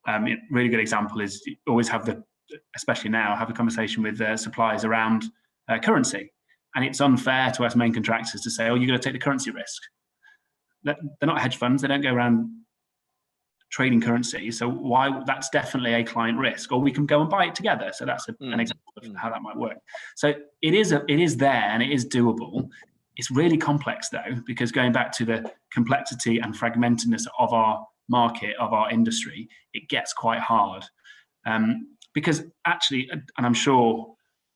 Speaker 2: A really good example is you always have especially now, have a conversation with suppliers around currency. And it's unfair to us main contractors to say, oh, you're going to take the currency risk. They're not hedge funds. They don't go around trading currency. So why? That's definitely a client risk. Or we can go and buy it together. So that's an example of how that might work. So it is there and it is doable. It's really complex though, because going back to the complexity and fragmentedness of our market, of our industry, it gets quite hard. Because actually, and I'm sure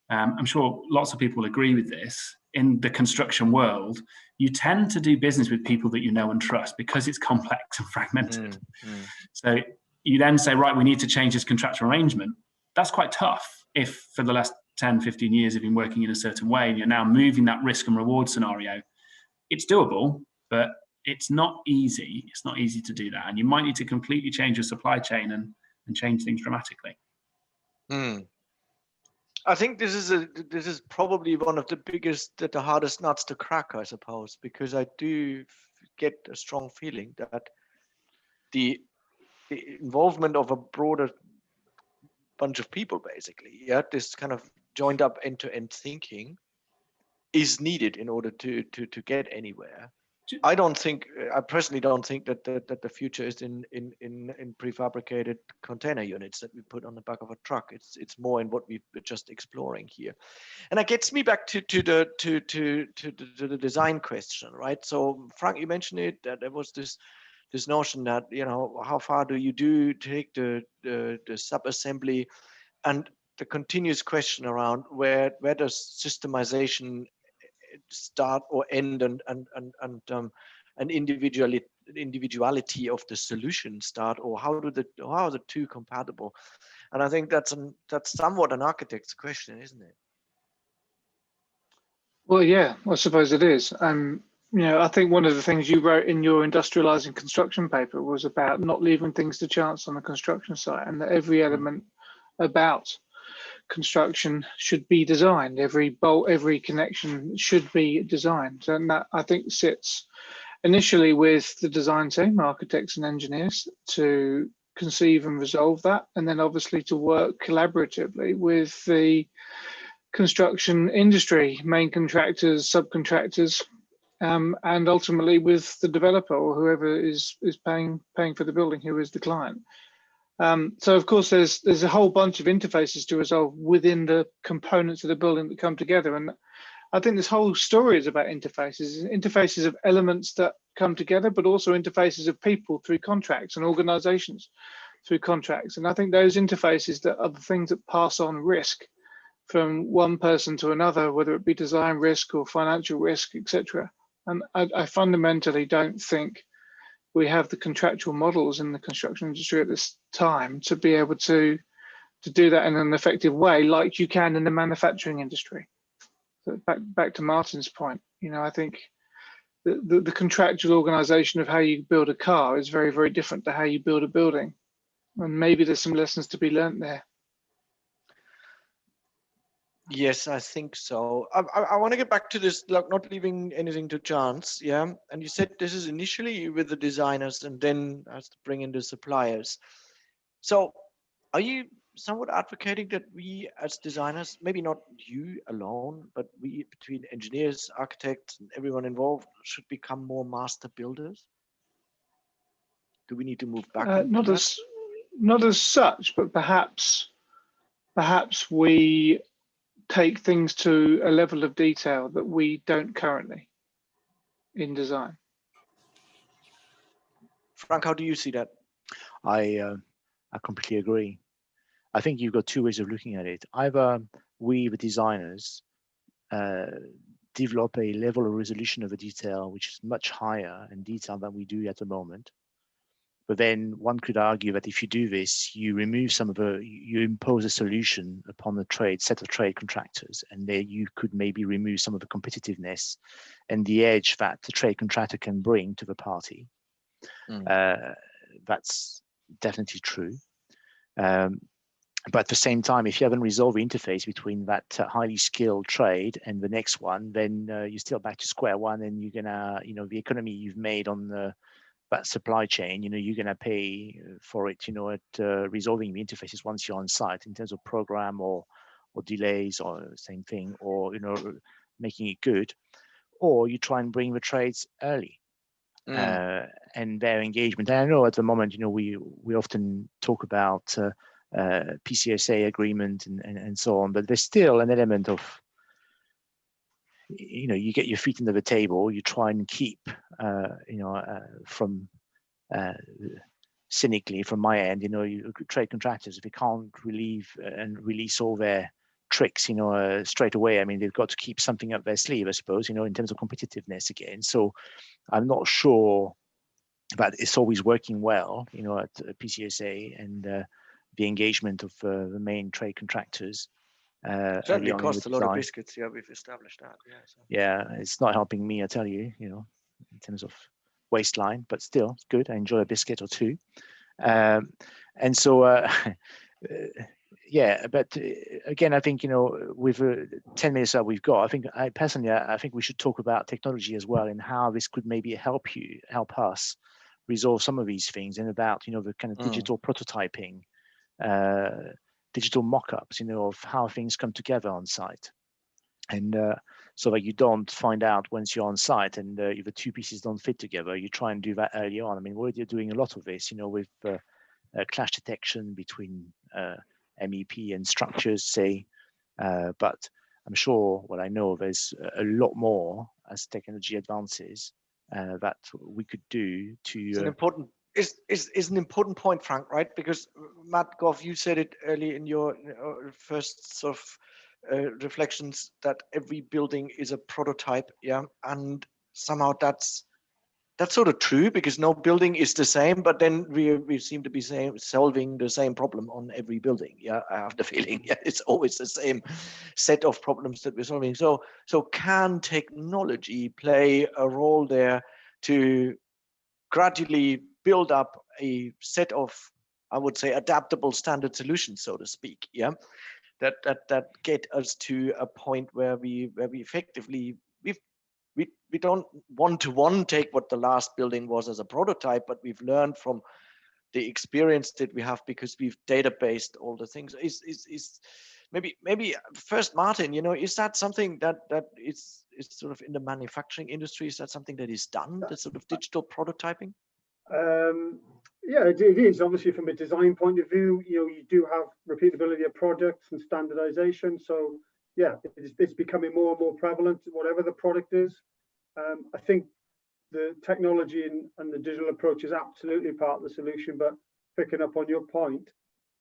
Speaker 2: lots of people agree with this, in the construction world, you tend to do business with people that you know and trust because it's complex and fragmented. So you then say, right, we need to change this contractual arrangement. That's quite tough if for the last 10, 15 years you've been working in a certain way and you're now moving that risk and reward scenario. It's doable, but it's not easy. It's not easy to do that. And you might need to completely change your supply chain and change things dramatically.
Speaker 1: I think this is probably one of the biggest, the hardest nuts to crack, I suppose, because I do get a strong feeling that the involvement of a broader bunch of people, basically, this kind of joined up end-to-end thinking is needed in order to get anywhere. I personally don't think that the future is in prefabricated container units that we put on the back of a truck. It's more in what we're just exploring here, and that gets me back to the design question, right? So Franck, you mentioned it, that there was this notion that how far do you take the sub-assembly, and the continuous question around where does systemization start or end, and individuality of the solution start, or how are the two compatible? And I think that's somewhat an architect's question, isn't it?
Speaker 5: Well, yeah, I suppose it is. I think one of the things you wrote in your industrializing construction paper was about not leaving things to chance on the construction site, and that every element about construction should be designed. Every bolt, every connection should be designed. And that, I think, sits initially with the design team, architects and engineers, to conceive and resolve that, and then obviously to work collaboratively with the construction industry, main contractors, subcontractors, and ultimately with the developer or whoever is paying for the building, who is the client. So of course there's a whole bunch of interfaces to resolve within the components of the building that come together, and I think this whole story is about interfaces of elements that come together, but also interfaces of people through contracts and organizations through contracts. And I think those interfaces that are the things that pass on risk from one person to another, whether it be design risk or financial risk, etc. And I fundamentally don't think we have the contractual models in the construction industry at this time to be able to to do that in an effective way, like you can in the manufacturing industry. So back to Martin's point, I think the contractual organisation of how you build a car is very, very different to how you build a building, and maybe there's some lessons to be learned there.
Speaker 1: Yes, I think so. I want to get back to this, like not leaving anything to chance. Yeah. And you said this is initially with the designers and then has to bring in the suppliers. So are you somewhat advocating that we as designers, maybe not you alone, but we between engineers, architects, and everyone involved should become more master builders? Do we need to move back?
Speaker 5: Not as such, but perhaps we take things to a level of detail that we don't currently in design.
Speaker 1: Franck, how do you see that?
Speaker 6: I completely agree. I think you've got two ways of looking at it. Either we, the designers, develop a level of resolution of a detail which is much higher in detail than we do at the moment. But then one could argue that if you do this, you remove you impose a solution upon the set of trade contractors, and there you could maybe remove some of the competitiveness and the edge that the trade contractor can bring to the party. That's definitely true. But at the same time, if you haven't resolved the interface between that highly skilled trade and the next one, then you're still back to square one, and you're gonna, the economy you've made on that supply chain, you're gonna pay for it, at resolving the interfaces once you're on site in terms of program or delays or same thing, or making it good, or you try and bring the trades early. And their engagement. And I know at the moment, we often talk about PCSA agreement and so on, but there's still an element of, you get your feet under the table, you try and keep, from cynically from my end, you trade contractors, if they can't relieve and release all their tricks, straight away. I mean, they've got to keep something up their sleeve, I suppose, in terms of competitiveness again. So I'm not sure that it's always working well, at PCSA and the engagement of the main trade contractors.
Speaker 1: Certainly costs a lot of biscuits. Yeah, we've established that. Yeah. So.
Speaker 6: Yeah, it's not helping me, I tell you, in terms of waistline, but still it's good. I enjoy a biscuit or two. And so, yeah, but again, I think, with 10 minutes that we've got, I think we should talk about technology as well and how this could maybe help us resolve some of these things, and about, the kind of digital prototyping, digital mock-ups, of how things come together on site. And so that you don't find out once you're on site and if the two pieces don't fit together, you try and do that early on. I mean, we're doing a lot of this, with clash detection between MEP and structures, say, but I'm sure, I know there's a lot more as technology advances that we could do to.
Speaker 1: It's an important point, Franck, right? Because Matt, Gough, you said it early in your first sort of reflections that every building is a prototype, yeah, and somehow that's sort of true, because no building is the same, but then we seem to be solving the same problem on every building. Yeah, I have the feeling, yeah, it's always the same set of problems that we're solving. So can technology play a role there to gradually build up a set of, I would say, adaptable standard solutions, so to speak, yeah, that get us to a point where we effectively we don't one-to-one take what the last building was as a prototype, but we've learned from the experience that we have because we've databased all the things. Is maybe first, Martin, is that something that is sort of in the manufacturing industry? Is that something that is done, the sort of digital prototyping?
Speaker 4: Yeah, it is. Obviously, from a design point of view, you do have repeatability of products and standardization. So yeah, it's becoming more and more prevalent, whatever the product is. I think the technology and the digital approach is absolutely part of the solution. But picking up on your point,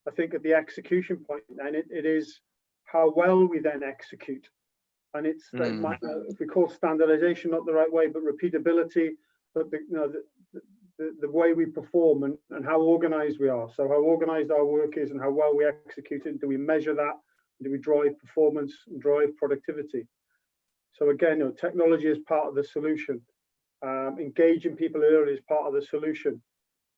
Speaker 4: I think at the execution point, then it is how well we then execute. And it's if we call standardization not the right way, but repeatability, but the the way we perform and how organized we are. So how organized our work is and how well we execute it. Do we measure that? Do we drive performance and drive productivity? So again, technology is part of the solution. Engaging people early is part of the solution.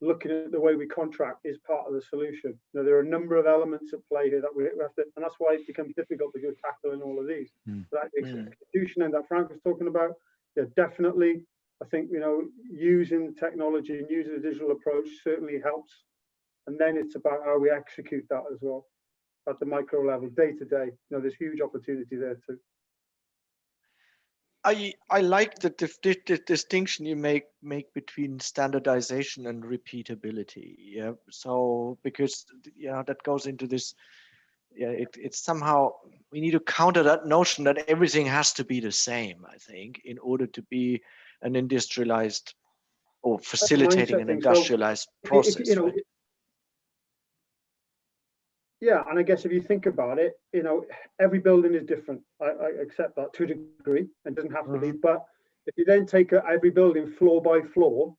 Speaker 4: Looking at the way we contract is part of the solution. There are a number of elements at play here that we have to, and that's why it becomes difficult to go tackling all of these. That execution and that Frank was talking about, yeah, definitely. I think using technology and using a digital approach certainly helps. And then it's about how we execute that as well at the micro level, day to day. There's huge opportunity there too.
Speaker 1: I like the distinction you make between standardization and repeatability. Yeah. So because that goes into this. Yeah, it's somehow we need to counter that notion that everything has to be the same. I think in order to be an industrialized or facilitating an industrialized process. Right?
Speaker 4: Yeah, and I guess if you think about it, every building is different. I accept that to a degree. It doesn't have to be, but if you then take every building floor by floor,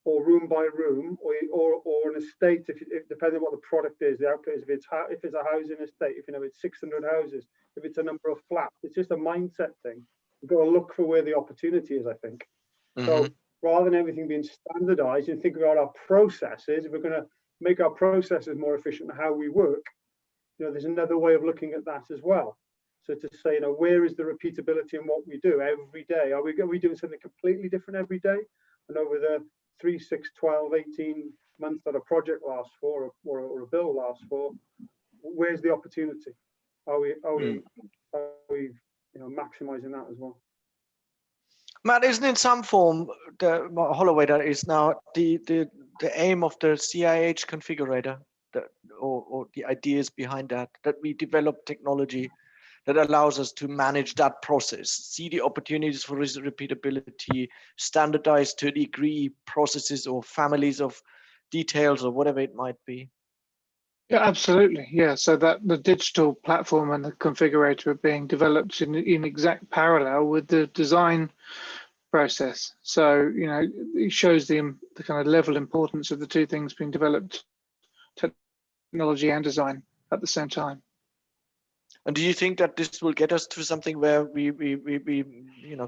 Speaker 4: or room by room, or an estate, if depending on what the product is, the output is. If it's a housing estate, if it's 600 houses, if it's a number of flats, it's just a mindset thing. You've got to look for where the opportunity is, I think. So rather than everything being standardized, you think about our processes. If we're going to make our processes more efficient in how we work, there's another way of looking at that as well. So to say, where is the repeatability in what we do every day? Are we doing something completely different every day? And over the 3, 6, 12, 18 months that a project lasts for, or a bill lasts for, where's the opportunity? Are we maximizing that as well?
Speaker 1: Matt, isn't in some form the Holloway that is now the aim of the CIH configurator, or the ideas behind that we develop technology that allows us to manage that process, see the opportunities for repeatability, standardize to a degree processes or families of details or whatever it might be?
Speaker 5: Yeah, absolutely. Yeah, so that the digital platform and the configurator are being developed in exact parallel with the design process. So, it shows the kind of level importance of the two things being developed, technology and design at the same time.
Speaker 1: And do you think that this will get us to something where we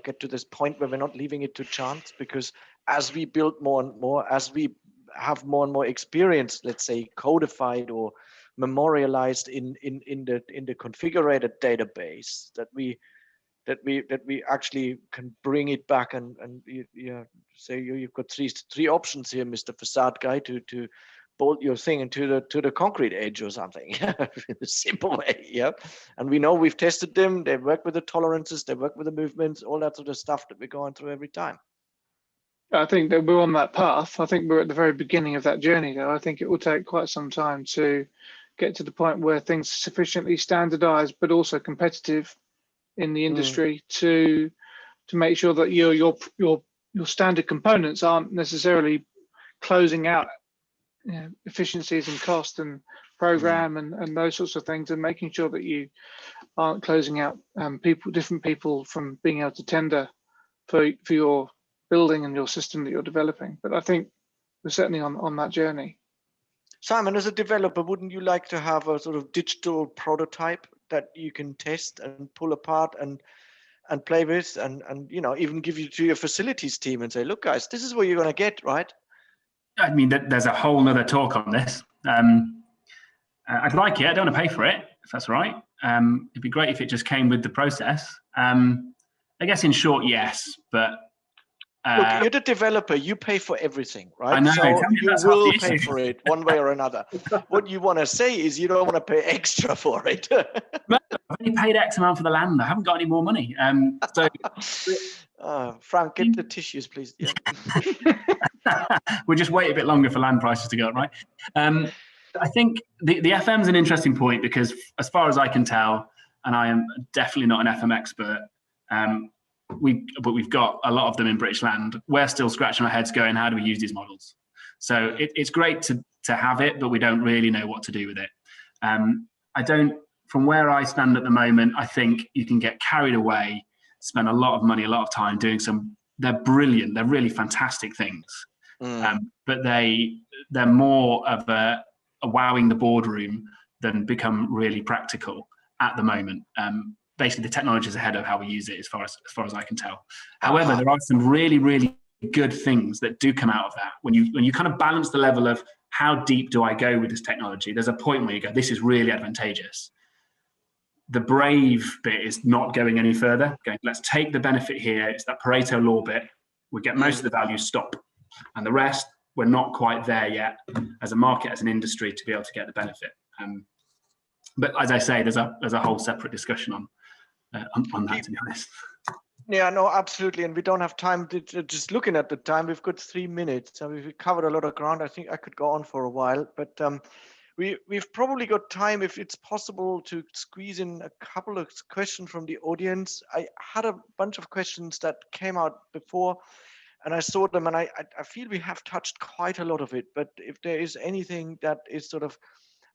Speaker 1: get to this point where we're not leaving it to chance? Because as we build more and more, as we have more and more experience, let's say codified or memorialized in the configurated database, that we actually can bring it back and say you've got three options here, Mr. Facade Guy, to bolt your thing into the concrete edge or something, in a simple way, yeah. And we know we've tested them. They work with the tolerances, they work with the movements, all that sort of stuff that we're going through every time.
Speaker 5: I think that we're on that path. I think we're at the very beginning of that journey, though. I think it will take quite some time to get to the point where things are sufficiently standardized, but also competitive in the industry to make sure that your standard components aren't necessarily closing out efficiencies and cost and program and those sorts of things, and making sure that you aren't closing out different people from being able to tender for your building and your system that you're developing. But I think we're certainly on that journey.
Speaker 1: Simon, as a developer, wouldn't you like to have a sort of digital prototype that you can test and pull apart and play with, and even give you to your facilities team and say, look guys, this is what you're going to get, right?
Speaker 2: I mean, there's a whole nother talk on this. I'd like it. I don't want to pay for it, if that's right. It'd be great if it just came with the process. I guess in short, yes, but
Speaker 1: look, you're the developer. You pay for everything, right?
Speaker 2: I know.
Speaker 1: So you will pay for it one way or another. What you want to say is you don't want to pay extra for it.
Speaker 2: I've only paid X amount for the land. I haven't got any more money.
Speaker 1: Frank, get the tissues, please. Yeah.
Speaker 2: We'll just wait a bit longer for land prices to go up, right? I think the FM is an interesting point because, as far as I can tell, and I am definitely not an FM expert, but we've got a lot of them in British land. We're still scratching our heads going, how do we use these models? So it's great to have it, but we don't really know what to do with it. From where I stand at the moment, I think you can get carried away, spend a lot of money, a lot of time doing they're brilliant, they're really fantastic things. but they're more of a wowing the boardroom than become really practical at the moment. Basically, the technology is ahead of how we use it, as far as I can tell. However, there are some really, really good things that do come out of that. When you kind of balance the level of how deep do I go with this technology, there's a point where you go, this is really advantageous. The brave bit is not going any further. Going, let's take the benefit here. It's that Pareto law bit. We get most of the value, stop. And the rest, we're not quite there yet as a market, as an industry, to be able to get the benefit. But as I say, there's a whole separate discussion on that, to be honest.
Speaker 1: Yeah, no, absolutely. And we don't have time to just looking at the time. We've got 3 minutes. So we've covered a lot of ground. I think I could go on for a while, but we've probably got time, if it's possible, to squeeze in a couple of questions from the audience. I had a bunch of questions that came out before, and I saw them, and I feel we have touched quite a lot of it. But if there is anything that is sort of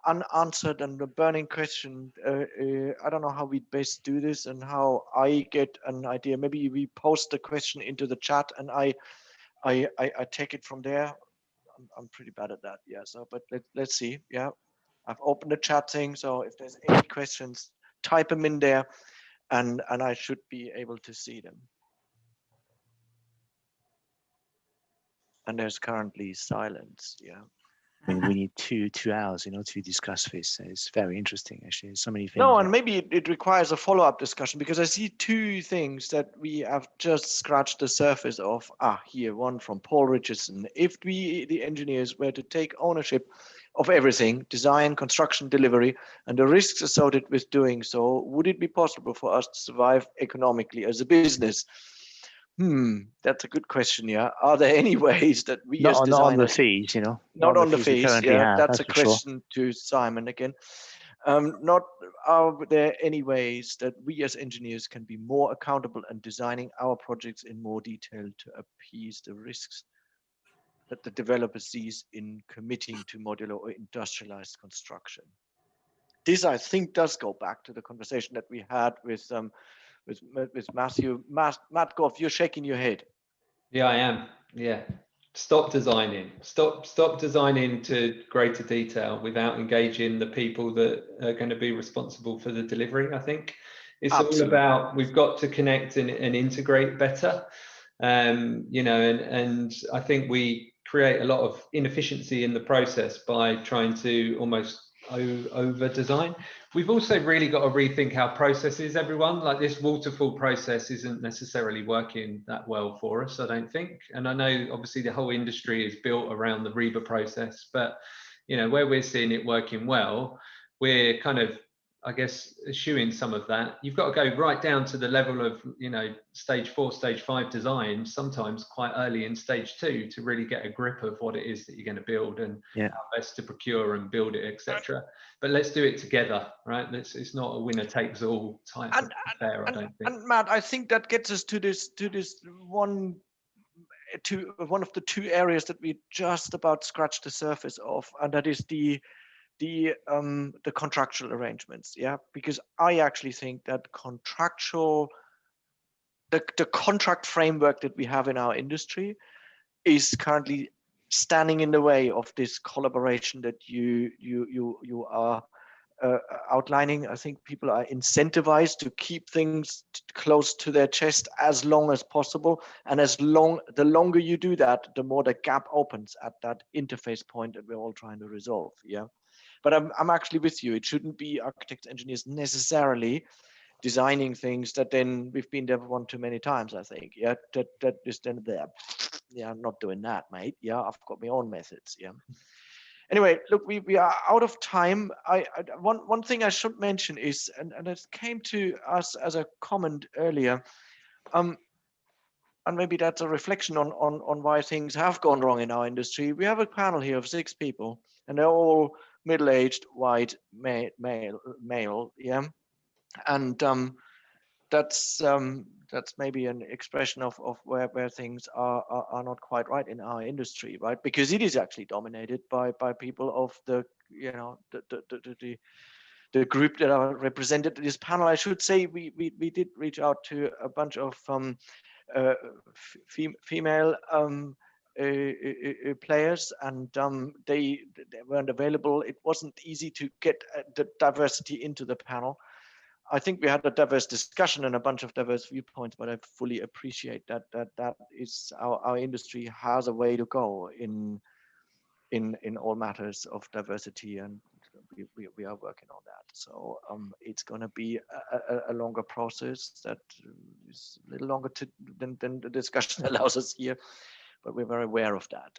Speaker 1: unanswered and a burning question, I don't know how we best do this and how I get an idea. Maybe we post the question into the chat and I take it from there. I'm pretty bad at that, yeah. So, but let's see. Yeah, I've opened the chat thing, so if there's any questions, type them in there, and I should be able to see them. And there's currently silence. Yeah.
Speaker 6: I mean, we need two hours, to discuss this. It's very interesting, actually. There's so many things.
Speaker 1: No, and maybe it requires a follow-up discussion, because I see two things that we have just scratched the surface of. Here, one from Paul Richardson. If we, the engineers, were to take ownership of everything, design, construction, delivery, and the risks associated with doing so, would it be possible for us to survive economically as a business? That's a good question. Yeah. Are there any ways that we as designers,
Speaker 6: not on the fees,
Speaker 1: not on the fees? Yeah, that's a
Speaker 6: question
Speaker 1: sure. To Symon again. Are there any ways that we as engineers can be more accountable and designing our projects in more detail to appease the risks that the developer sees in committing to modular or industrialized construction? This, I think, does go back to the conversation that we had with Matthew. Matt Gough, you're shaking your head.
Speaker 3: Yeah, I am. Yeah. Stop designing. Stop designing to greater detail without engaging the people that are going to be responsible for the delivery. I think it's Absolutely. All about, we've got to connect and integrate better. And I think we create a lot of inefficiency in the process by trying to almost over design. We've also really got to rethink our processes, everyone. Like, this waterfall process isn't necessarily working that well for us, I don't think. And I know obviously the whole industry is built around the REBA process, but where we're seeing it working well, we're kind of, I guess, eschewing some of that. You've got to go right down to the level of, stage 4, stage 5 design, sometimes quite early in stage 2, to really get a grip of what it is that you're going to build and how best to procure and build it, etc. But let's do it together, right? It's not a winner takes all type of affair, I don't think.
Speaker 1: And Matt, I think that gets us to this one of the two areas that we just about scratched the surface of, and that is the contractual arrangements. Yeah, because I actually think that the contract framework that we have in our industry is currently standing in the way of this collaboration that you are outlining. I think people are incentivized to keep things close to their chest as long as possible, and the longer you do that, the more the gap opens at that interface point that we're all trying to resolve. Yeah. But I'm actually with you. It shouldn't be architects, engineers necessarily designing things that then we've been there one too many times, I think. Yeah, that is then there. Yeah, I'm not doing that, mate. Yeah, I've got my own methods. Yeah. Anyway, look, we are out of time. One thing I should mention is, and it came to us as a comment earlier, and maybe that's a reflection on why things have gone wrong in our industry. We have a panel here of 6 people, and they're all middle-aged, white, male, yeah, and that's maybe an expression of where things are not quite right in our industry, right? Because it is actually dominated by people of the group that are represented in this panel. I should say we did reach out to a bunch of female players, and they weren't available. It wasn't easy to get the diversity into the panel. I think we had a diverse discussion and a bunch of diverse viewpoints, but I fully appreciate that is our industry has a way to go in all matters of diversity, and we are working on that. So it's going to be a longer process that is a little longer than the discussion allows us here, but we're very aware of that.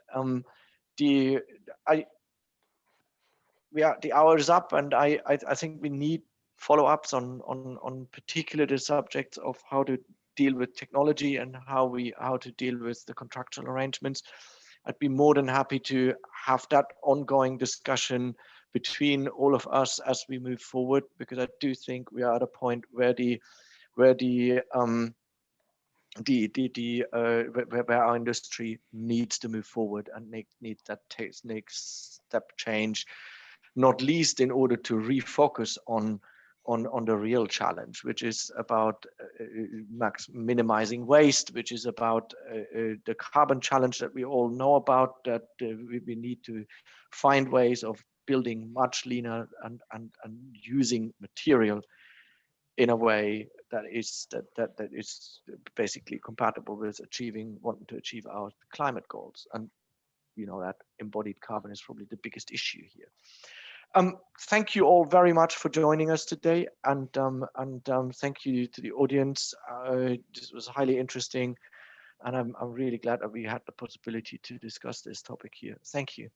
Speaker 1: The hour is up, and I think we need follow-ups on particular the subjects of how to deal with technology and how to deal with the contractual arrangements. I'd be more than happy to have that ongoing discussion between all of us as we move forward, because I do think we are at a point where where our industry needs to move forward and needs that next step change, not least in order to refocus on the real challenge, which is about minimizing waste, which is about the carbon challenge that we all know about, that we need to find ways of building much leaner and using material in a way that is basically compatible with wanting to achieve our climate goals. And you know that embodied carbon is probably the biggest issue here. Thank you all very much for joining us today, and thank you to the audience. This was highly interesting, and I'm really glad that we had the possibility to discuss this topic here. Thank you.